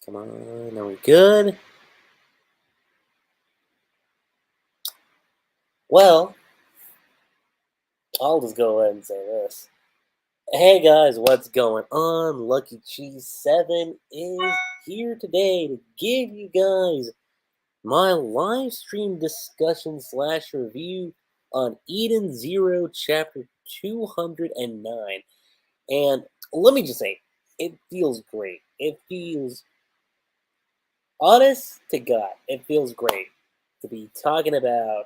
Come on, are we good? Well, I'll just go ahead and say this. Hey guys, what's going on? Lucky Cheese 7 is here today to give you guys my live stream discussion slash review on Eden Zero Chapter 209. And let me just say, it feels great. It feels, honest to God, it feels great to be talking about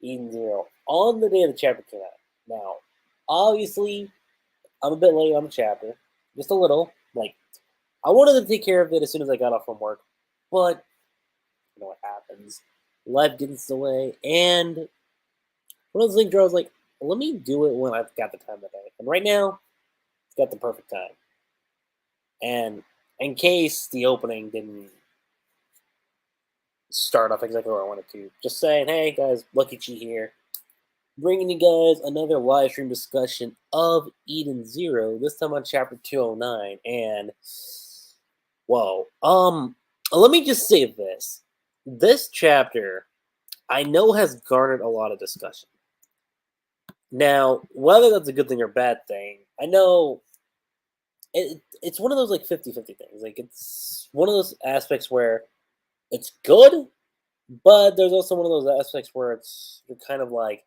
Eden Zero on the day the chapter came out. Now, obviously, I'm a bit late on the chapter, just a little. Like, I wanted to take care of it as soon as I got off from work, but you know what happens. Life gets in the way, and one of those things where I was like, let me do it when I've got the time of day. And right now, it's got the perfect time. And in case the opening didn't start off exactly where I wanted to, just saying, hey guys, Lucky Chi here, bringing you guys another live stream discussion of Eden Zero, this time on chapter 209. And whoa, let me just say this. This chapter I know has garnered a lot of discussion. Now, whether that's a good thing or bad thing, I know it's one of those like 50-50 things. Like it's one of those aspects where it's good, but there's also one of those aspects where you're kind of like,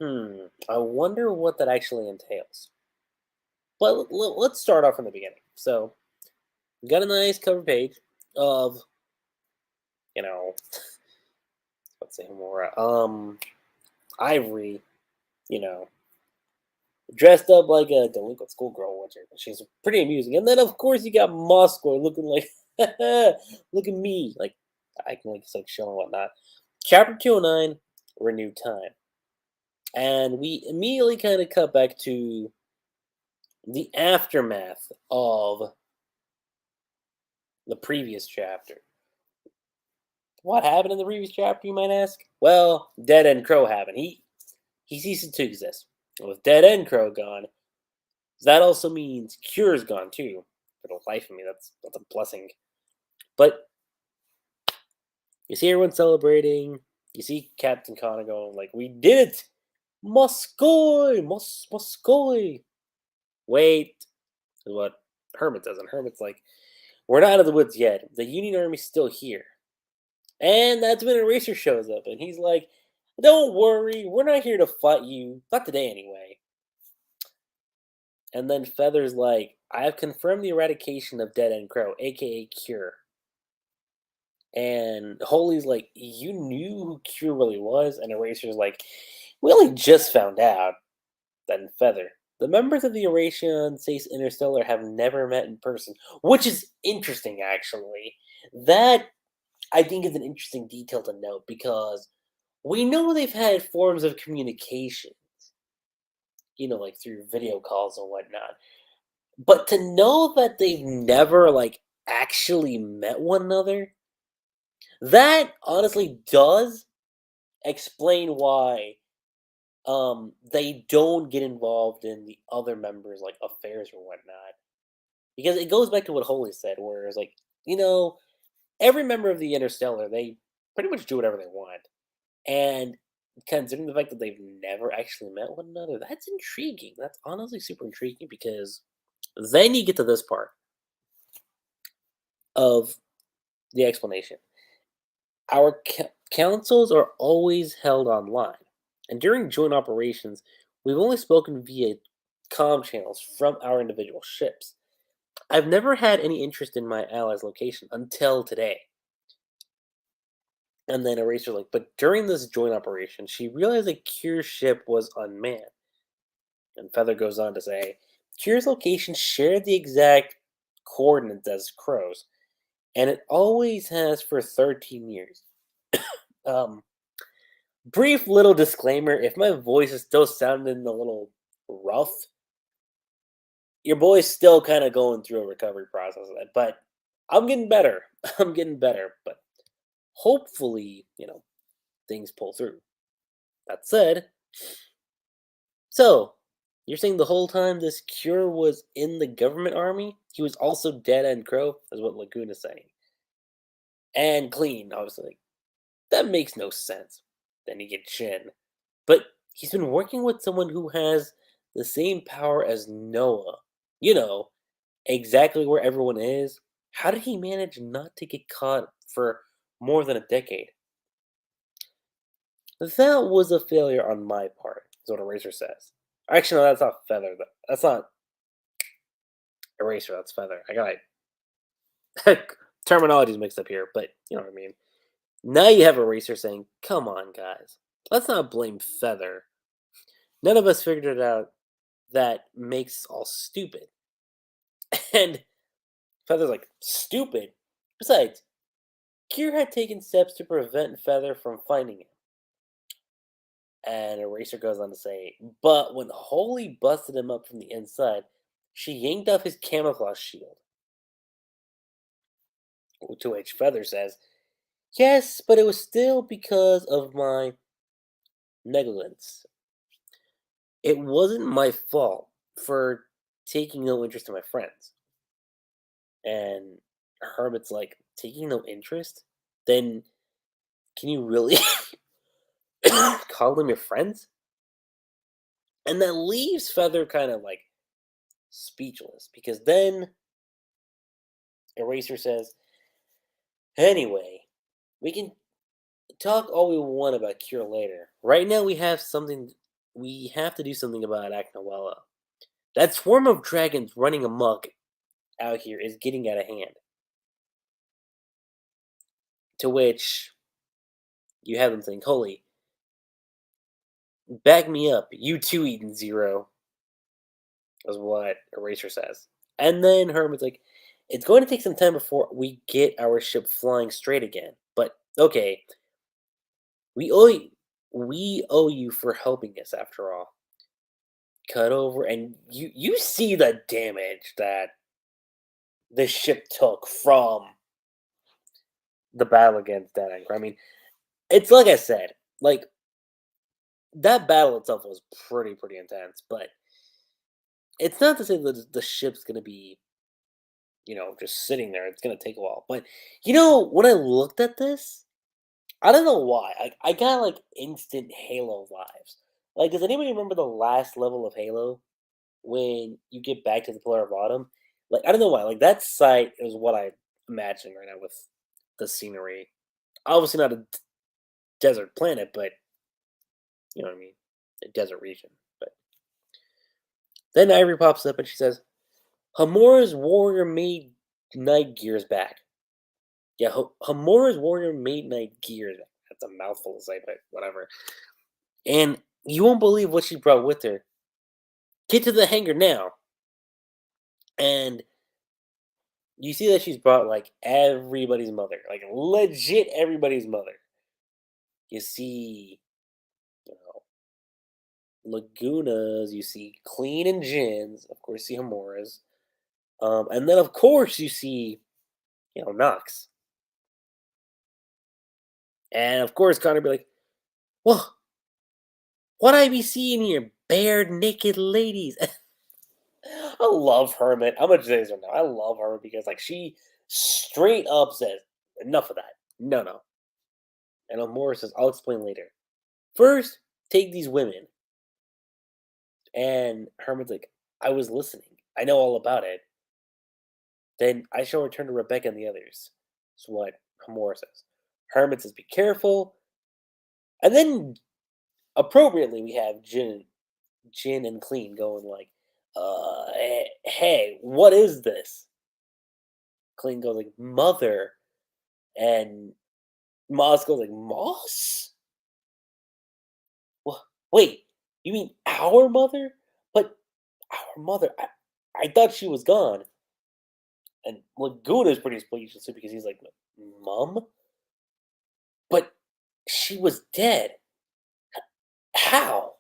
I wonder what that actually entails. But let's start off from the beginning. So, we got a nice cover page of, you know, let's say more, Ivory, you know, dressed up like a delinquent schoolgirl, which she's pretty amusing. And then, of course, you got Moscow looking like, look at me, like I can like show and whatnot. Chapter 209, Renewed Time. And we immediately kind of cut back to the aftermath of the previous chapter. What happened in the previous chapter, you might ask? Well, Dead End Crow happened. He ceased to exist. With Dead End Crow gone, that also means Cure's gone too. For the life of me, that's a blessing. But you see everyone celebrating. You see Captain Connor going like, "We did it, Moskoy, Moskoy." Wait, is what Hermit does, and Hermit's like, "We're not out of the woods yet. The Union Army's still here." And that's when Eraser shows up, and he's like, "Don't worry, we're not here to fight you. Not today, anyway." And then Feather's like, "I have confirmed the eradication of Dead End Crow, aka Cure." And Holy's like, "You knew who Cure really was?" And Eraser's like, "We only just found out." Then Feather, "The members of the Eurasian Space Interstellar have never met in person," which is interesting, actually. That, I think, is an interesting detail to note because we know they've had forms of communication, like through video calls and whatnot. But to know that they've never like actually met one another, that honestly does explain why they don't get involved in the other members like affairs or whatnot. Because it goes back to what Holy said, where it's like, you know, every member of the Interstellar, they pretty much do whatever they want. And considering the fact that they've never actually met one another, that's intriguing. That's honestly super intriguing because then you get to this part of the explanation. Our councils are always held online, and during joint operations, we've only spoken via comm channels from our individual ships. I've never had any interest in my allies' location until today. And then Eraser like, but during this joint operation, she realized that Cure's ship was unmanned. And Feather goes on to say, Cure's location shared the exact coordinates as Crow's, and it always has for 13 years. Um, Brief little disclaimer, if my voice is still sounding a little rough, your boy's still kind of going through a recovery process, but I'm getting better. I'm getting better, but hopefully, things pull through. That said, so You're saying the whole time this cure was in the government army? He was also dead and crow, is what Laguna's saying. And clean, obviously. That makes no sense. Then you get Shin. But he's been working with someone who has the same power as Noah. You know, exactly where everyone is. How did he manage not to get caught for more than a decade? That was a failure on my part, is what Eraser says. Actually, no, that's not Feather. That's not Eraser, that's Feather. I got terminology's mixed up here, but you know what I mean. Now you have Eraser saying, come on, guys. Let's not blame Feather. None of us figured it out. That makes us all stupid. And Feather's like, stupid? Besides, Kier had taken steps to prevent Feather from finding him. And Eraser goes on to say, but when Holy busted him up from the inside, she yanked off his camouflage shield. To which Feather says, yes, but it was still because of my negligence. It wasn't my fault for taking no interest in my friends. And Hermit's like, taking no interest? Then can you really call them your friends? And that leaves Feather kind of like speechless because then Eraser says, anyway, we can talk all we want about Cure later. Right now we have to do something about Aknawella. That swarm of dragons running amok out here is getting out of hand. To which you have them think, holy, back me up. You too, Eden Zero, is what Eraser says. And then Herman's like, it's going to take some time before we get our ship flying straight again. But okay, we owe you for helping us after all. Cut over, and you see the damage that the ship took from the battle against Dead Anchor. I mean, it's like I said, like that battle itself was pretty intense, but it's not to say that the ship's gonna be, just sitting there. It's gonna take a while. But when I looked at this, I don't know why. I got like instant Halo vibes. Like, does anybody remember the last level of Halo when you get back to the Pillar of Autumn? Like, I don't know why. Like that site is what I'm imagining right now with the scenery. Obviously not a desert planet, but you know what I mean, a desert region. But then Ivory pops up and she says, Hamora's warrior made night gears back. Yeah, Hamora's warrior made night gears. That's a mouthful to say, but whatever. And you won't believe what she brought with her. Get to the hangar now. And you see that she's brought like everybody's mother, like legit everybody's mother. You see, you know, Lagunas, you see Clean and Jin's, of course, you see Hamora's. And then, of course, you see, Nox. And, of course, Connor be like, well, what I be seeing here? Bare naked ladies. I love Hermit. I'm gonna say this right now. I love her because like she straight up says, enough of that. No. And Amora says, I'll explain later. First, take these women. And Hermit's like, I was listening. I know all about it. Then I shall return to Rebecca and the others. That's what Amora says. Hermit says, be careful. And then appropriately we have Jin and Clean going like, hey, what is this? Clean goes like, mother. And Moss goes like, Moss? Well, wait, you mean our mother? But our mother, I thought she was gone. And Laguna's pretty speechless too because he's like, Mom? But she was dead. How?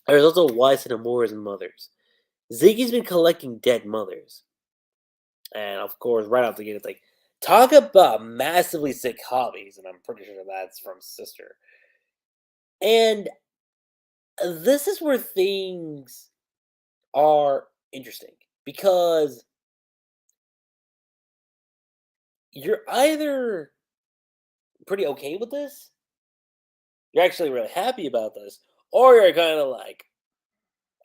There's also wives and Amora's mothers. Ziggy's been collecting dead mothers. And of course, right off the gate, it's like, talk about massively sick hobbies. And I'm pretty sure that's from Sister. And This is where things are interesting because you're either pretty okay with this, you're actually really happy about this, or you're kind of like,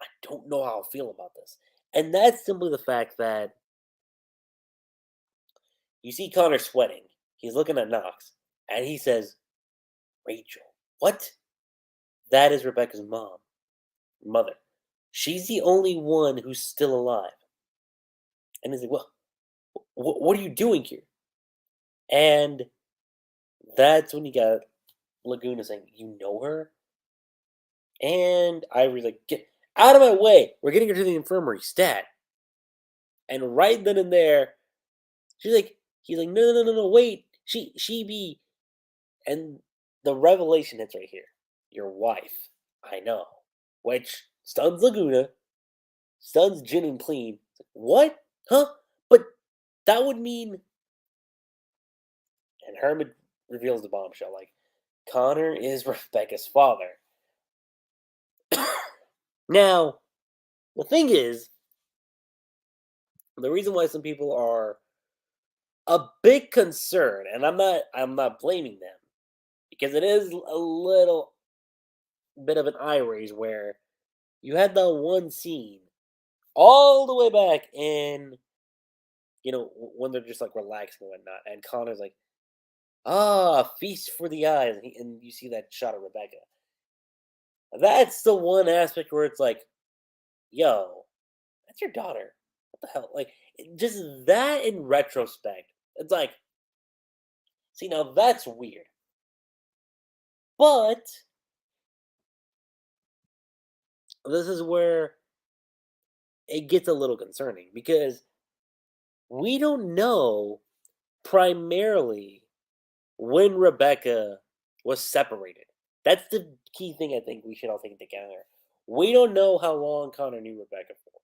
I don't know how I feel about this. And that's simply the fact that you see Connor sweating. He's looking at Knox, and he says, Rachel. What? That is Rebecca's mother. She's the only one who's still alive. And he's like, well, what are you doing here? And that's when you got Laguna saying, you know her? And Ivory's like, get out of my way. We're getting her to the infirmary, stat. And right then and there, he's like, no, wait. She be, and the revelation hits right here. Your wife. I know. Which stuns Laguna, stuns Jin and Clean. What? Huh? But that would mean, and Herman reveals the bombshell, like, Connor is Rebecca's father. Now, the thing is, the reason why some people are a bit concerned, and I'm not blaming them, because it is a little bit of an eye raise where you had that one scene all the way back in, when they're just like relaxing and whatnot, and Connor's like, feast for the eyes, and you see that shot of Rebecca. That's the one aspect where it's like, yo, that's your daughter. What the hell? Like, just that in retrospect, it's like, see, now that's weird. But this is where it gets a little concerning because we don't know primarily when Rebecca was separated. That's the key thing I think we should all take into account here. We don't know how long Connor knew Rebecca for.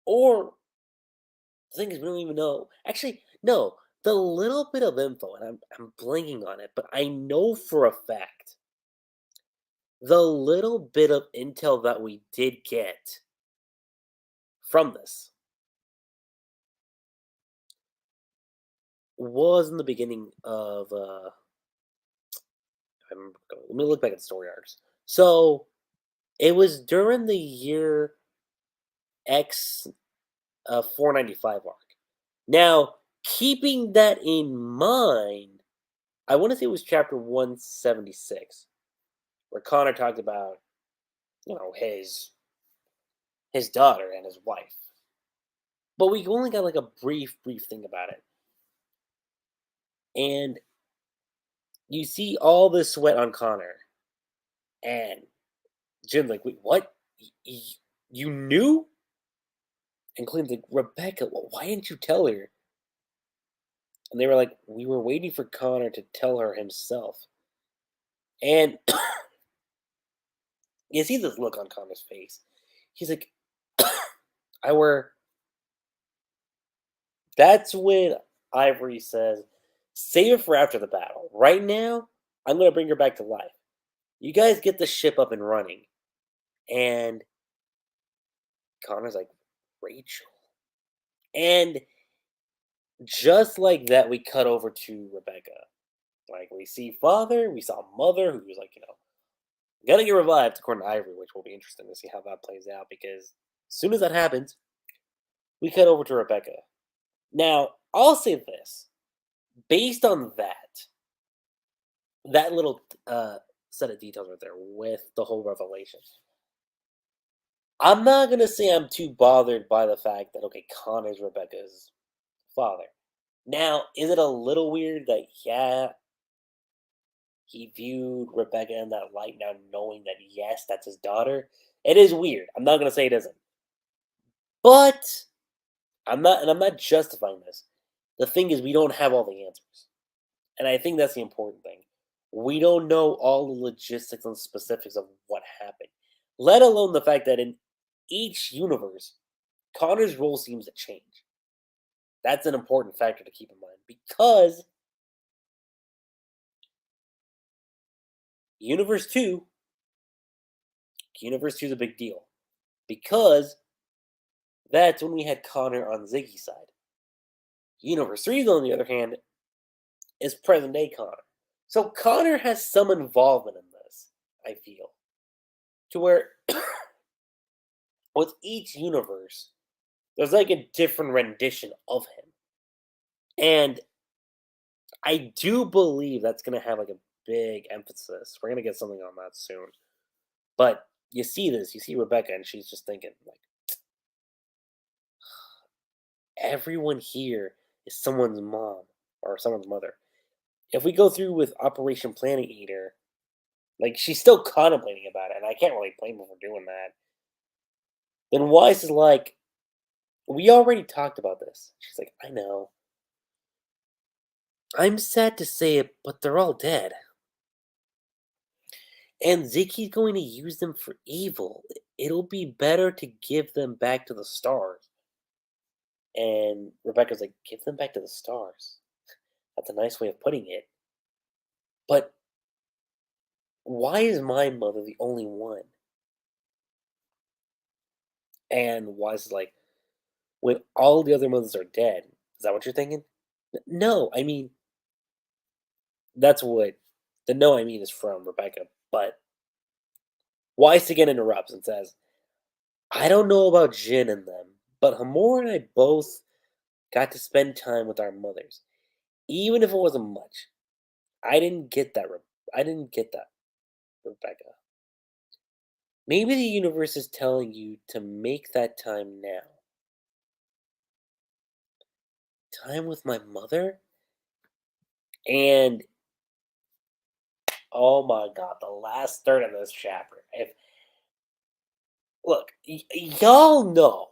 Or the thing is, we don't even know. Actually, no. The little bit of info, and I'm blanking on it, but I know for a fact the little bit of intel that we did get from this was in the beginning of let me look back at the story arcs. So it was during the year X 495 arc. Now, keeping that in mind, I want to say it was chapter 176, where Connor talked about, his daughter and his wife. But we only got like a brief thing about it. And you see all this sweat on Connor. And Jim's like, wait, what? You knew? And Clean's like, Rebecca, why didn't you tell her? And they were like, we were waiting for Connor to tell her himself. And you see this look on Connor's face. He's like, I were. That's when Ivory says, save it for after the battle. Right now, I'm going to bring her back to life. You guys get the ship up and running. And Connor's like, Rachel. And just like that, we cut over to Rebecca. Like, we see father, we saw mother, who was like, gonna get revived according to Ivory, which will be interesting to see how that plays out because as soon as that happens, we cut over to Rebecca. Now, I'll say this. Based on that little set of details right there with the whole revelation, I'm not gonna say I'm too bothered by the fact that okay, Connor's Rebecca's father. Now, is it a little weird that he viewed Rebecca in that light now knowing that yes, that's his daughter? It is weird. I'm not gonna say it isn't. But I'm not justifying this. The thing is we don't have all the answers. And I think that's the important thing. We don't know all the logistics and specifics of what happened, let alone the fact that in each universe, Connor's role seems to change. That's an important factor to keep in mind because Universe 2, Universe 2 is a big deal. Because that's when we had Connor on Ziggy's side. Universe 3, on the other hand, is present day Connor. So Connor has some involvement in this, I feel. To where with each universe, there's like a different rendition of him. And I do believe that's going to have like a big emphasis. We're going to get something on that soon. But you see this, you see Rebecca, and she's just thinking, like, everyone here is someone's mom or someone's mother. If we go through with Operation Planet Eater, like, she's still contemplating about it, and I can't really blame her for doing that. Then Weiss is like, we already talked about this. She's like, I know. I'm sad to say it, but they're all dead. And Ziggy's going to use them for evil. It'll be better to give them back to the stars. And Rebecca's like, give them back to the stars. That's a nice way of putting it. But why is my mother the only one? And Wise is like, when all the other mothers are dead, is that what you're thinking? No, I mean, that's what the no I mean is from Rebecca. But Weiss again interrupts and says, I don't know about Jin and them, but Hamor and I both got to spend time with our mothers, even if it wasn't much. I didn't get that. I didn't get that, Rebecca. Maybe the universe is telling you to make that time now. Time with my mother? And oh my god, the last third of this chapter. If look, y'all know,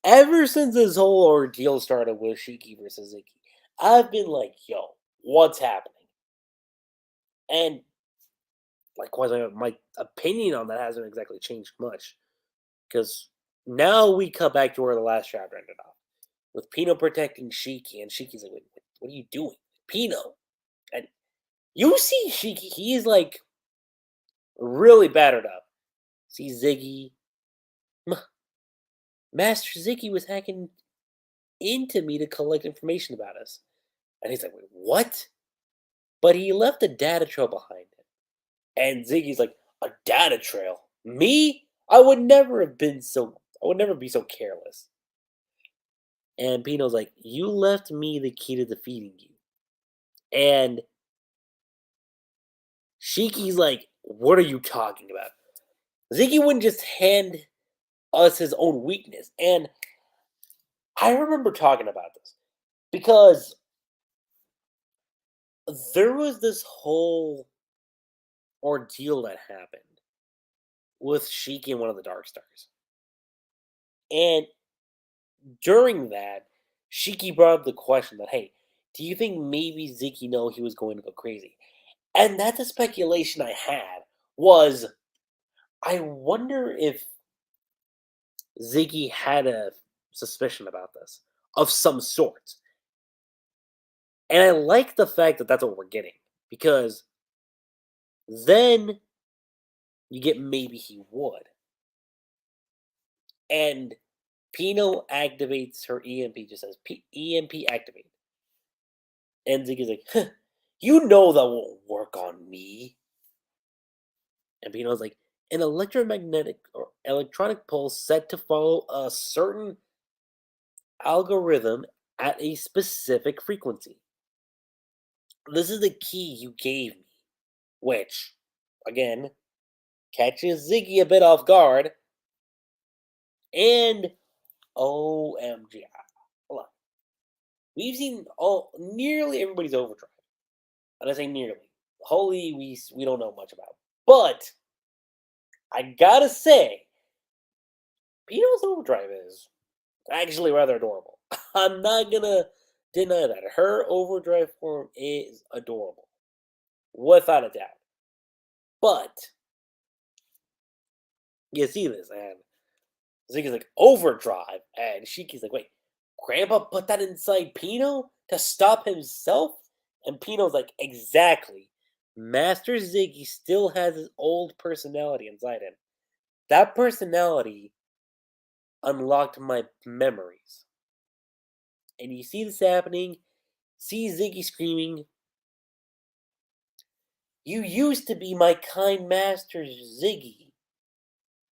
ever since this whole ordeal started with Shiki versus Ziggy, I've been like, yo, what's happening? And likewise, my opinion on that hasn't exactly changed much. Because now we come back to where the last chapter ended up. With Pino protecting Shiki, and Shiki's like, wait, what are you doing? Pino. And you see Shiki, he's like really battered up. See Ziggy. Master Ziggy was hacking into me to collect information about us. And he's like, wait, what? But he left a data trail behind him. And Ziggy's like, a data trail? Me? I would never be so careless. And Pino's like, you left me the key to defeating you. And Shiki's like, what are you talking about? Ziggy wouldn't just hand us his own weakness. And I remember talking about this because there was this whole ordeal that happened with Shiki and one of the Dark Stars. And during that, Shiki brought up the question that, hey, do you think maybe Ziggy know he was going to go crazy? And that's a speculation I had was, I wonder if Ziggy had a suspicion about this of some sort. And I like the fact that that's what we're getting because then you get maybe he would. And Pino activates her EMP, just says EMP activate. And Ziggy's like, huh, you know that won't work on me. And Pino's like, an electromagnetic or electronic pulse set to follow a certain algorithm at a specific frequency. This is the key you gave me, which, again, catches Ziggy a bit off guard. And OMG, hold on. We've seen nearly everybody's overdrive. And I say nearly. Holy, we don't know much about. But I gotta say, Pino's overdrive is actually rather adorable. I'm not gonna deny that. Her overdrive form is adorable. Without a doubt. But you see this, and Ziggy's like, overdrive. And Shiki's like, wait, Grandpa put that inside Pino to stop himself? And Pino's like, exactly. Master Ziggy still has his old personality inside him. that personality unlocked my memories. And you see this happening, see Ziggy screaming, "You used to be my kind master, Ziggy."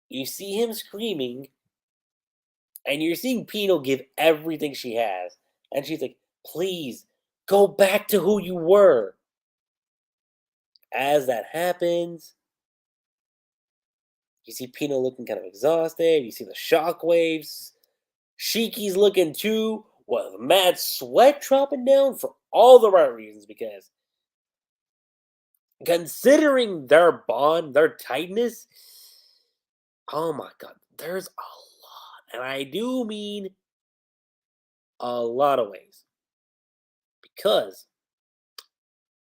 You see him screaming, and you're seeing Pino give everything she has. And she's like, "Please, go back to who you were." As that happens, you see Pino looking kind of exhausted. You see the shockwaves. Shiki's looking too, with mad sweat dropping down for all the right reasons. Because considering their bond, their tightness, oh my god, there's a lot. And I do mean a lot of ways. Because,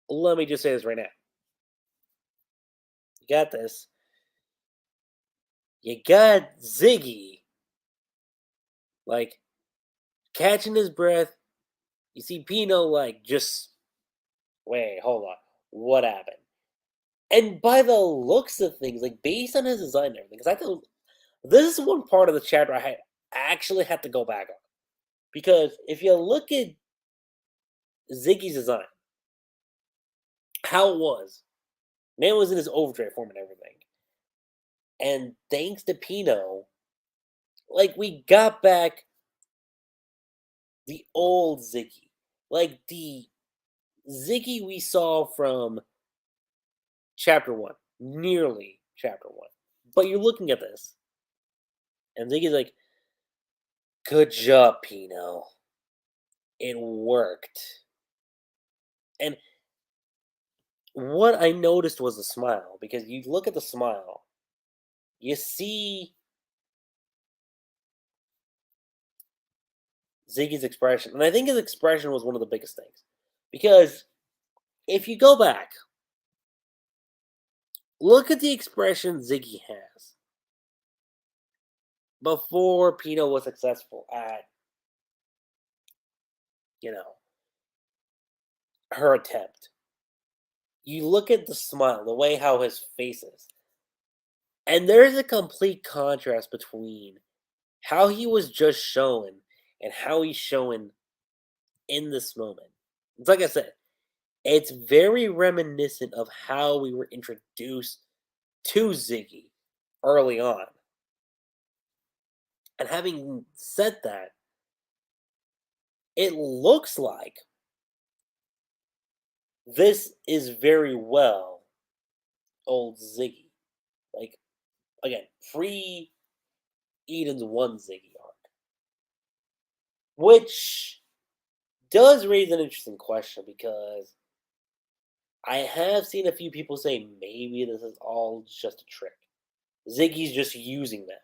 let me just say this right now. You got this. You got Ziggy, like, catching his breath. You see Pino, like, just, wait, hold on. What happened? And by the looks of things, like, based on his design and everything, because I thought this is one part of the chapter I actually had to go back on. Because if you look at Ziggy's design, how it was, man was in his overdrive form and everything. And thanks to Pino, like, we got back the old Ziggy. Like, the Ziggy we saw from chapter 1. Nearly chapter 1. But you're looking at this, and Ziggy's like, "Good job, Pino. It worked." And what I noticed was the smile, because you look at the smile, you see Ziggy's expression, and I think his expression was one of the biggest things. Because if you go back, look at the expression Ziggy has before Pino was successful at, you know, her attempt. You look at the smile, the way how his face is, and there's a complete contrast between how he was just shown and how he's shown in this moment. It's like I said, it's very reminiscent of how we were introduced to Ziggy early on. And having said that, it looks like this is very well old Ziggy. Like, again, pre Eden's 1 Ziggy arc. Which does raise an interesting question, because I have seen a few people say maybe this is all just a trick. Ziggy's just using them.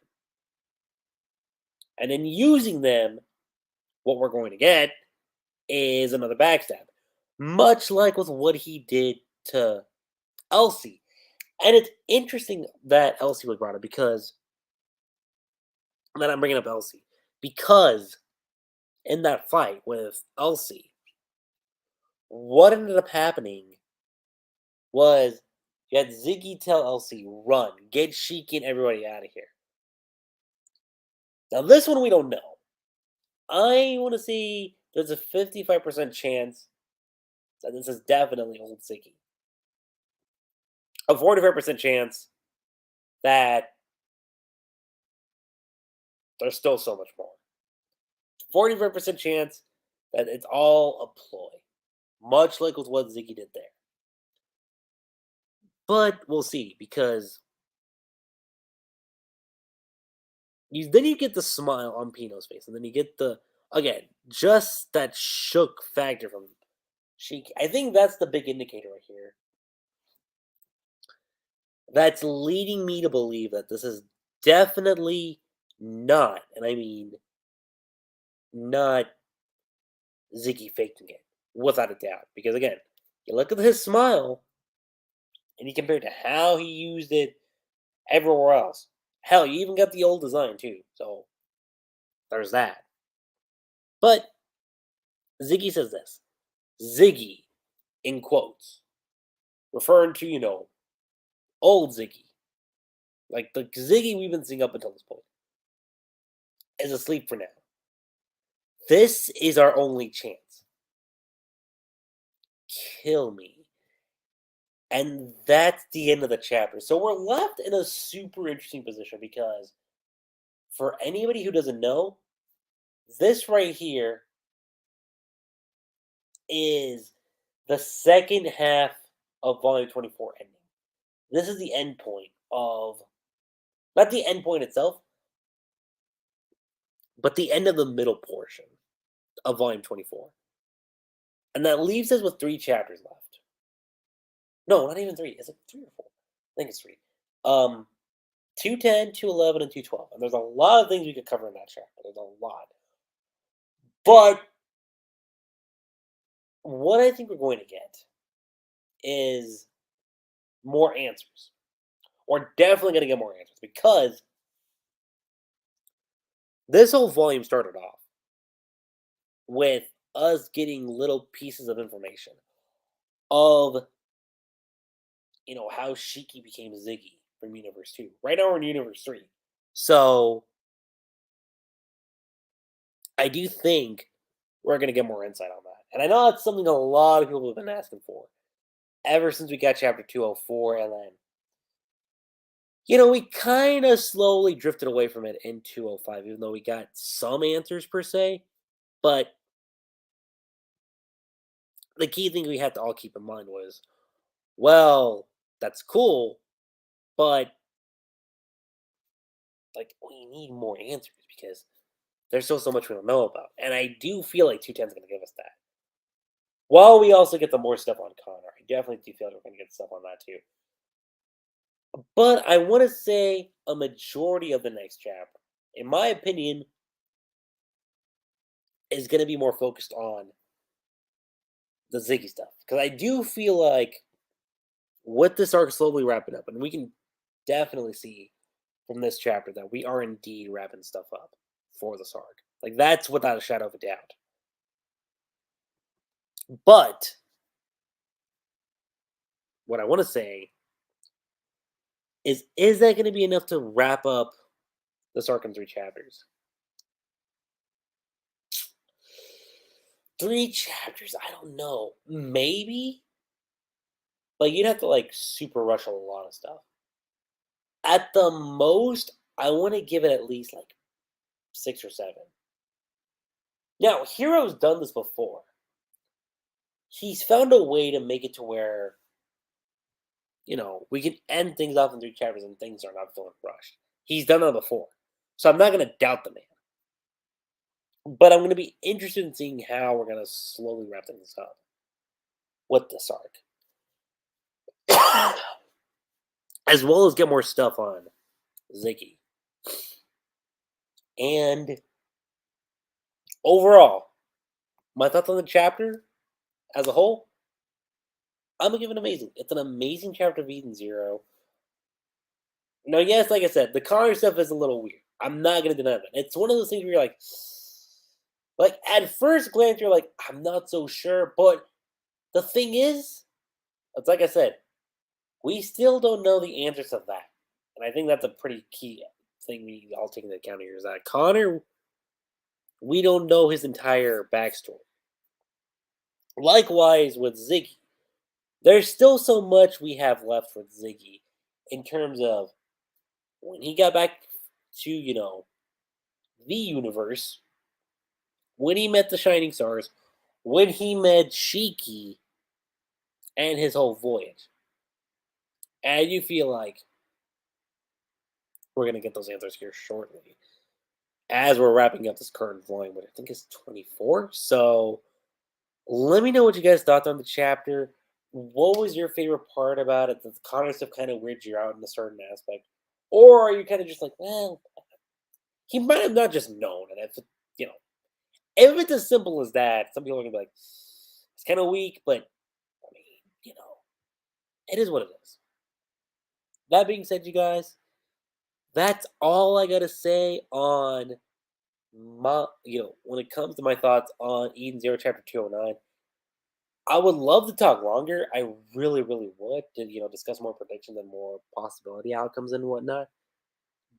And in using them, what we're going to get is another backstab. Much like with what he did to Elsie. And it's interesting that Elsie was brought up, because that I'm bringing up Elsie. Because in that fight with Elsie, what ended up happening was you had Ziggy tell Elsie, "Run, get Shiki and everybody out of here." Now, this one we don't know. I want to see, there's a 55% chance that this is definitely old Ziggy. A 45% chance that there's still so much more. 45% chance that it's all a ploy. Much like with what Ziggy did there. But we'll see, because then you get the smile on Pino's face, and then you get the, again, just that shook factor from Shiki. I think that's the big indicator right here. That's leading me to believe that this is definitely not, and I mean not, Ziggy faking it, without a doubt. Because again, you look at his smile, and you compare it to how he used it everywhere else. Hell, you even got the old design too, so there's that. But Ziggy says this. Ziggy, in quotes, referring to, old Ziggy. Like, the Ziggy we've been seeing up until this point is asleep for now. This is our only chance. Kill me. And that's the end of the chapter. So we're left in a super interesting position because for anybody who doesn't know, this right here is the second half of Volume 24 ending. This is the end point of, not the end point itself, but the end of the middle portion of Volume 24. And that leaves us with 3 chapters left. No, not even 3. Is it 3 or 4? I think it's 3. 210, 211, and 212. And there's a lot of things we could cover in that chapter. There's a lot. But what I think we're going to get is more answers. We're definitely going to get more answers because this whole volume started off with us getting little pieces of information of, how Shiki became Ziggy from Universe 2. Right now we're in Universe 3. So I do think we're going to get more insight on that. And I know it's something a lot of people have been asking for ever since we got chapter 204. And then, we kind of slowly drifted away from it in 205, even though we got some answers per se. But the key thing we had to all keep in mind was, well, that's cool, but we need more answers because there's still so much we don't know about. And I do feel like 210 is going to give us that. While we also get the more stuff on Connor. I definitely do feel like we're going to get stuff on that too. But I want to say a majority of the next chapter, in my opinion, is going to be more focused on the Ziggy stuff. Because I do feel like with this arc slowly wrapping up, and we can definitely see from this chapter that we are indeed wrapping stuff up for this arc. That's without a shadow of a doubt. But what I want to say is that going to be enough to wrap up this arc in 3 chapters? 3 chapters? I don't know. Maybe? But you'd have to super rush a lot of stuff. At the most, I want to give it at least 6 or 7. Now, Hero's done this before. He's found a way to make it to where, we can end things off in 3 chapters and things are not feeling rushed. He's done that before. So I'm not going to doubt the man. But I'm going to be interested in seeing how we're going to slowly wrap things up with this arc. As well as get more stuff on Ziggy. And overall, my thoughts on the chapter as a whole, I'm going to give it amazing. It's an amazing chapter of Eden Zero. Now, yes, like I said, the Connor stuff is a little weird. I'm not going to deny that. It's one of those things where you're like, at first glance, you're like, I'm not so sure. But the thing is, it's like I said, we still don't know the answers to that. And I think that's a pretty key thing we all take into account here is that Connor, we don't know his entire backstory. Likewise with Ziggy, there's still so much we have left with Ziggy in terms of when he got back to, the universe, when he met the Shining Stars, when he met Shiki, and his whole voyage. And you feel like we're going to get those answers here shortly as we're wrapping up this current volume, which I think is 24. So let me know what you guys thought on the chapter. What was your favorite part about it? Does the Connor stuff kind of weird you out in a certain aspect? Or are you kind of just like, well, he might have not just known. And if it's as simple as that, some people are going to be like, it's kind of weak, but I mean, it is what it is. That being said, you guys, that's all I gotta say on my, when it comes to my thoughts on Eden Zero Chapter 209. I would love to talk longer. I really, really would to, discuss more predictions and more possibility outcomes and whatnot.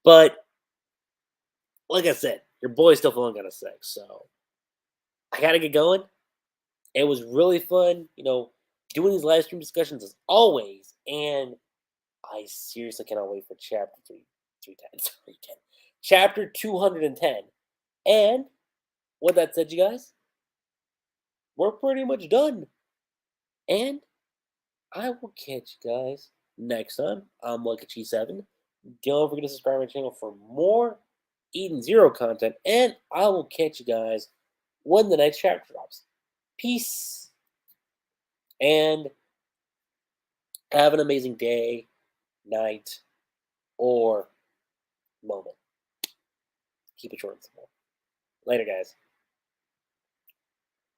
But like I said, your boy's still feeling kind of sick, so I gotta get going. It was really fun, doing these live stream discussions as always, and I seriously cannot wait for chapter 310, sorry, 10, chapter 210. And with that said, you guys, we're pretty much done. And I will catch you guys next time. I'm Lucky7. Don't forget to subscribe to my channel for more Eden Zero content, and I will catch you guys when the next chapter drops. Peace, and have an amazing day, night, or moment. Keep it short and simple. Later, guys.